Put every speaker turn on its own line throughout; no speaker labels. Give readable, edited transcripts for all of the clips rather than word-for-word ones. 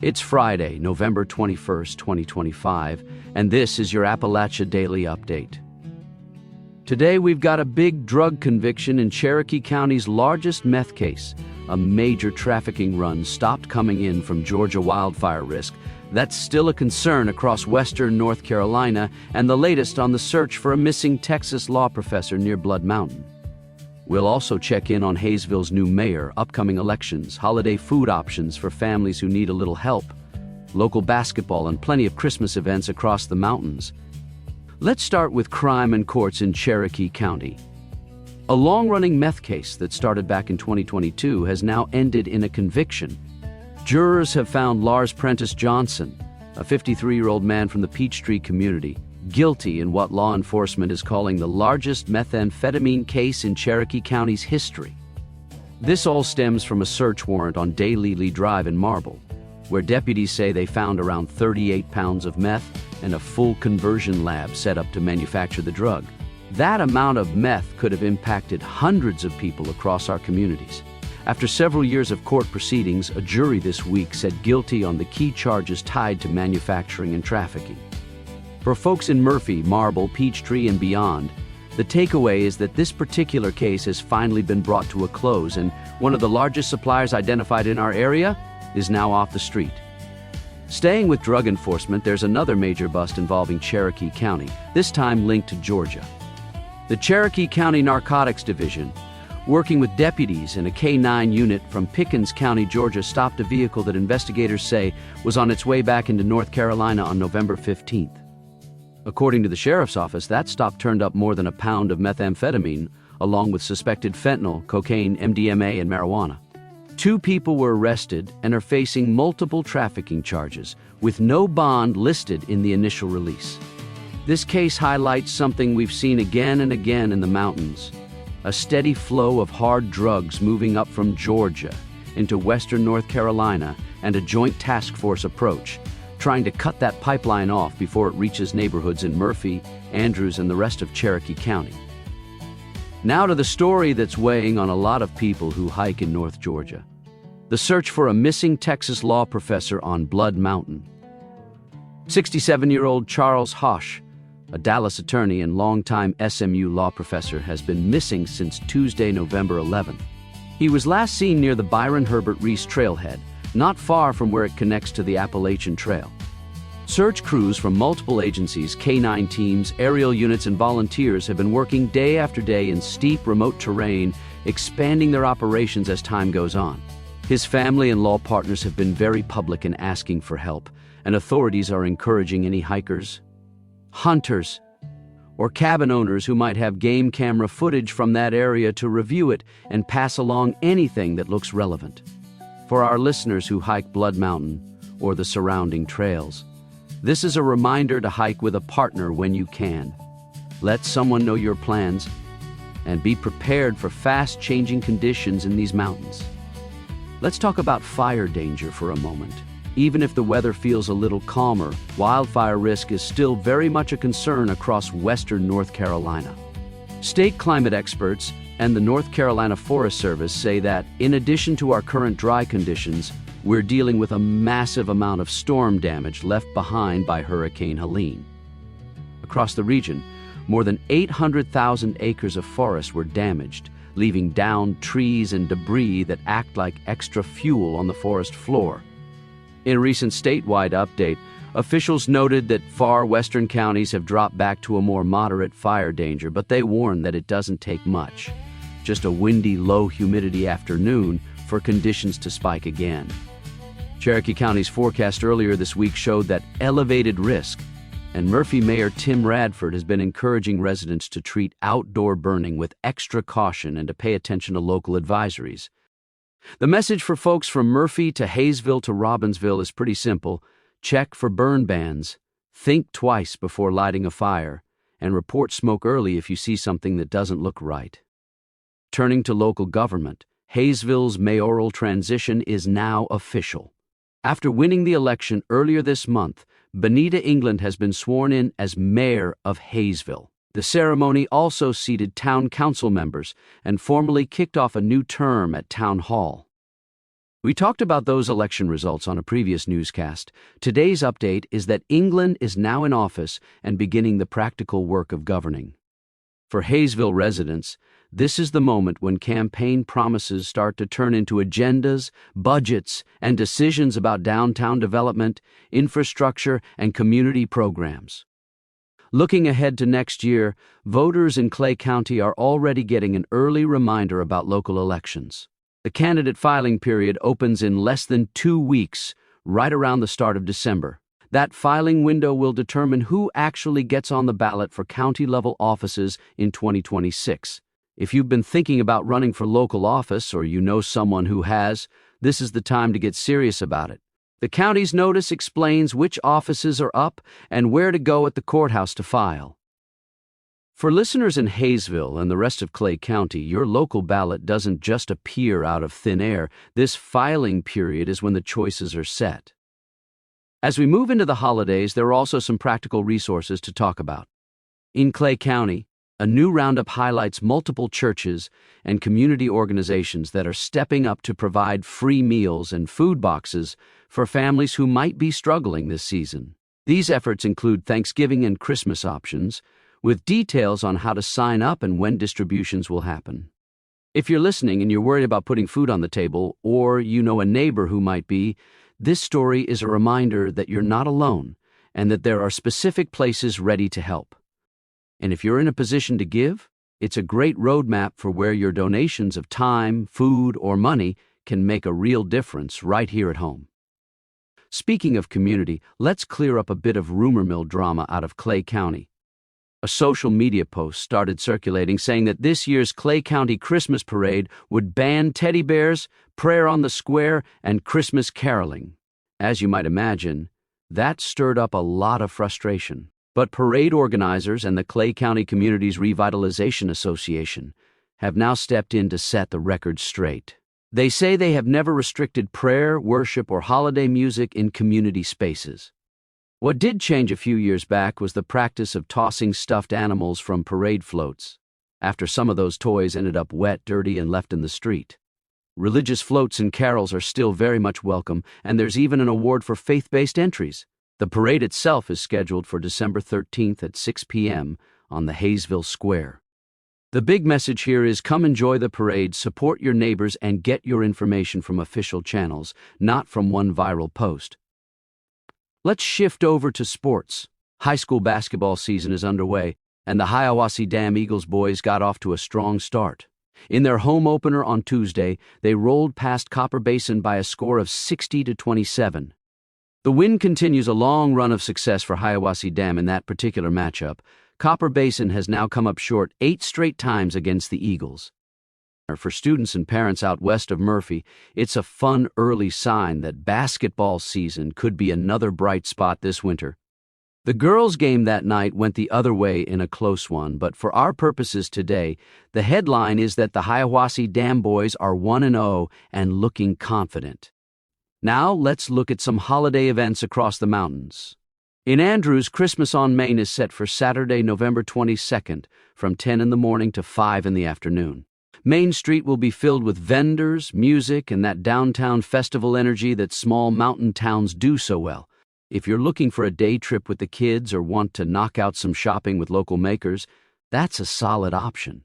It's Friday, November 21st, 2025, and this is your Appalachia Daily Update. Today we've got a big drug conviction in Cherokee County's largest meth case. A major trafficking run stopped coming in from Georgia wildfire risk. That's still a concern across western North Carolina, and the latest on the search for a missing Texas law professor near Blood Mountain. We'll also check in on Hayesville's new mayor, upcoming elections, holiday food options for families who need a little help, local basketball, and plenty of Christmas events across the mountains. Let's start with crime and courts in Cherokee County. A long-running meth case that started back in 2022 has now ended in a conviction. Jurors have found Lars Prentice Johnson, a 53-year-old man from the Peachtree community, guilty in what law enforcement is calling the largest methamphetamine case in Cherokee County's history. This all stems from a search warrant on Daylily Drive in Marble, where deputies say they found around 38 pounds of meth and a full conversion lab set up to manufacture the drug. That amount of meth could have impacted hundreds of people across our communities. After several years of court proceedings, a jury this week said guilty on the key charges tied to manufacturing and trafficking. For folks in Murphy, Marble, Peachtree, and beyond, the takeaway is that this particular case has finally been brought to a close, and one of the largest suppliers identified in our area is now off the street. Staying with drug enforcement, there's another major bust involving Cherokee County, this time linked to Georgia. The Cherokee County Narcotics Division, working with deputies and a K-9 unit from Pickens County, Georgia, stopped a vehicle that investigators say was on its way back into North Carolina on November 15th. According to the sheriff's office, that stop turned up more than a pound of methamphetamine, along with suspected fentanyl, cocaine, MDMA, and marijuana. 2 people were arrested and are facing multiple trafficking charges, with no bond listed in the initial release. This case highlights something we've seen again and again in the mountains: a steady flow of hard drugs moving up from Georgia into western North Carolina, and a joint task force approach, trying to cut that pipeline off before it reaches neighborhoods in Murphy, Andrews, and the rest of Cherokee County. Now to the story that's weighing on a lot of people who hike in North Georgia: the search for a missing Texas law professor on Blood Mountain. 67-year-old Charles Hosch, a Dallas attorney and longtime SMU law professor, has been missing since Tuesday, November 11th. He was last seen near the Byron Herbert Reese trailhead, not far from where it connects to the Appalachian Trail. Search crews from multiple agencies, K-9 teams, aerial units, and volunteers have been working day after day in steep, remote terrain, expanding their operations as time goes on. His family and law partners have been very public in asking for help, and authorities are encouraging any hikers, hunters, or cabin owners who might have game camera footage from that area to review it and pass along anything that looks relevant. For our listeners who hike Blood Mountain or the surrounding trails, this is a reminder to hike with a partner when you can. Let someone know your plans and be prepared for fast-changing conditions in these mountains. Let's talk about fire danger for a moment. Even if the weather feels a little calmer, wildfire risk is still very much a concern across western North Carolina. State climate experts and the North Carolina Forest Service say that, in addition to our current dry conditions, we're dealing with a massive amount of storm damage left behind by Hurricane Helene. Across the region, more than 800,000 acres of forest were damaged, leaving downed trees and debris that act like extra fuel on the forest floor. In a recent statewide update, officials noted that far western counties have dropped back to a more moderate fire danger, but they warn that it doesn't take much. Just a windy, low-humidity afternoon for conditions to spike again. Cherokee County's forecast earlier this week showed that elevated risk, and Murphy Mayor Tim Radford has been encouraging residents to treat outdoor burning with extra caution and to pay attention to local advisories. The message for folks from Murphy to Hayesville to Robbinsville is pretty simple: check for burn bans, think twice before lighting a fire, and report smoke early if you see something that doesn't look right. Turning to local government, Hayesville's mayoral transition is now official. After winning the election earlier this month, Benita England has been sworn in as mayor of Hayesville. The ceremony also seated town council members and formally kicked off a new term at Town Hall. We talked about those election results on a previous newscast. Today's update is that England is now in office and beginning the practical work of governing. For Hayesville residents, this is the moment when campaign promises start to turn into agendas, budgets, and decisions about downtown development, infrastructure, and community programs. Looking ahead to next year, voters in Clay County are already getting an early reminder about local elections. The candidate filing period opens in less than 2 weeks, right around the start of December. That filing window will determine who actually gets on the ballot for county-level offices in 2026. If you've been thinking about running for local office or you know someone who has, this is the time to get serious about it. The county's notice explains which offices are up and where to go at the courthouse to file. For listeners in Hayesville and the rest of Clay County, your local ballot doesn't just appear out of thin air. This filing period is when the choices are set. As we move into the holidays, there are also some practical resources to talk about. In Clay County, a new roundup highlights multiple churches and community organizations that are stepping up to provide free meals and food boxes for families who might be struggling this season. These efforts include Thanksgiving and Christmas options, with details on how to sign up and when distributions will happen. If you're listening and you're worried about putting food on the table, or you know a neighbor who might be, this story is a reminder that you're not alone and that there are specific places ready to help. And if you're in a position to give, it's a great roadmap for where your donations of time, food, or money can make a real difference right here at home. Speaking of community, let's clear up a bit of rumor mill drama out of Clay County. A social media post started circulating saying that this year's Clay County Christmas parade would ban teddy bears, prayer on the square, and Christmas caroling. As you might imagine, that stirred up a lot of frustration. But parade organizers and the Clay County Communities Revitalization Association have now stepped in to set the record straight. They say they have never restricted prayer, worship, or holiday music in community spaces. What did change a few years back was the practice of tossing stuffed animals from parade floats, after some of those toys ended up wet, dirty, and left in the street. Religious floats and carols are still very much welcome, and there's even an award for faith-based entries. The parade itself is scheduled for December 13th at 6 p.m. on the Hayesville Square. The big message here is come enjoy the parade, support your neighbors, and get your information from official channels, not from one viral post. Let's shift over to sports. High school basketball season is underway, and the Hiawassee Dam Eagles boys got off to a strong start. In their home opener on Tuesday, they rolled past Copper Basin by a score of 60-27. The win continues a long run of success for Hiawassee Dam in that particular matchup. Copper Basin has now come up short 8 straight times against the Eagles. For students and parents out west of Murphy, it's a fun early sign that basketball season could be another bright spot this winter. The girls' game that night went the other way in a close one, but for our purposes today, the headline is that the Hiawassee Dam boys are 1-0 and looking confident. Now let's look at some holiday events across the mountains. In Andrews, Christmas on Main is set for Saturday, November 22nd, from 10 in the morning to 5 in the afternoon. Main Street will be filled with vendors, music, and that downtown festival energy that small mountain towns do so well. If you're looking for a day trip with the kids or want to knock out some shopping with local makers, that's a solid option.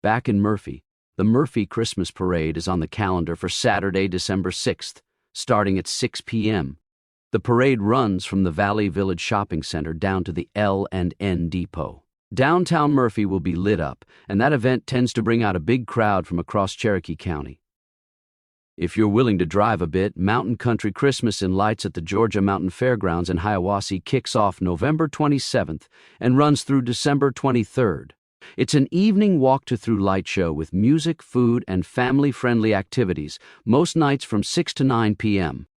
Back in Murphy, the Murphy Christmas Parade is on the calendar for Saturday, December 6th, starting at 6 p.m. The parade runs from the Valley Village Shopping Center down to the L&N Depot. Downtown Murphy will be lit up, and that event tends to bring out a big crowd from across Cherokee County. If you're willing to drive a bit, Mountain Country Christmas in Lights at the Georgia Mountain Fairgrounds in Hiawassee kicks off November 27th and runs through December 23rd. It's an evening walk-to-through light show with music, food, and family-friendly activities, most nights from 6 to 9 p.m.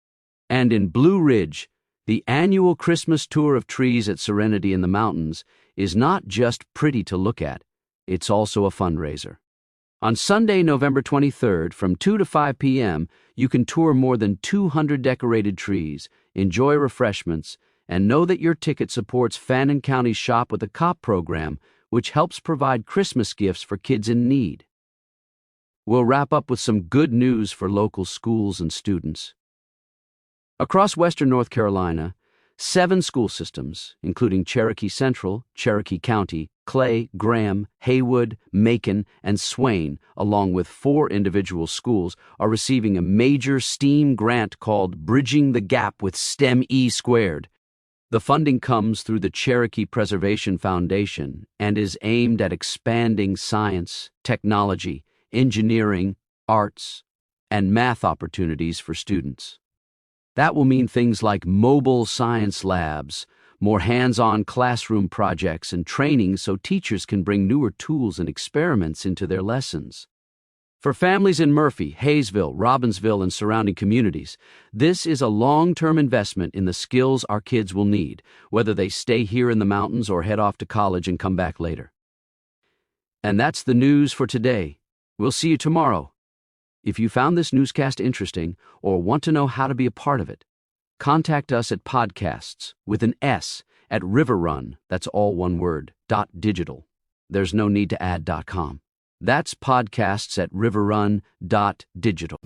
And in Blue Ridge, the annual Christmas tour of trees at Serenity in the Mountains is not just pretty to look at, it's also a fundraiser. On Sunday, November 23rd, from 2 to 5 p.m., you can tour more than 200 decorated trees, enjoy refreshments, and know that your ticket supports Fannin County's Shop with a Cop program, which helps provide Christmas gifts for kids in need. we'll wrap up with some good news for local schools and students. Across western North Carolina, 7 school systems, including Cherokee Central, Cherokee County, Clay, Graham, Haywood, Macon, and Swain, along with 4 individual schools, are receiving a major STEAM grant called Bridging the Gap with STEM E Squared. The funding comes through the Cherokee Preservation Foundation and is aimed at expanding science, technology, engineering, arts, and math opportunities for students. That will mean things like mobile science labs, more hands-on classroom projects, and training so teachers can bring newer tools and experiments into their lessons. For families in Murphy, Hayesville, Robbinsville, and surrounding communities, this is a long-term investment in the skills our kids will need, whether they stay here in the mountains or head off to college and come back later. And that's the news for today. We'll see you tomorrow. If you found this newscast interesting or want to know how to be a part of it, contact us at podcasts with an S at riverrun, that's all one word, .digital. There's no need to add .com. That's podcasts at riverrun.digital.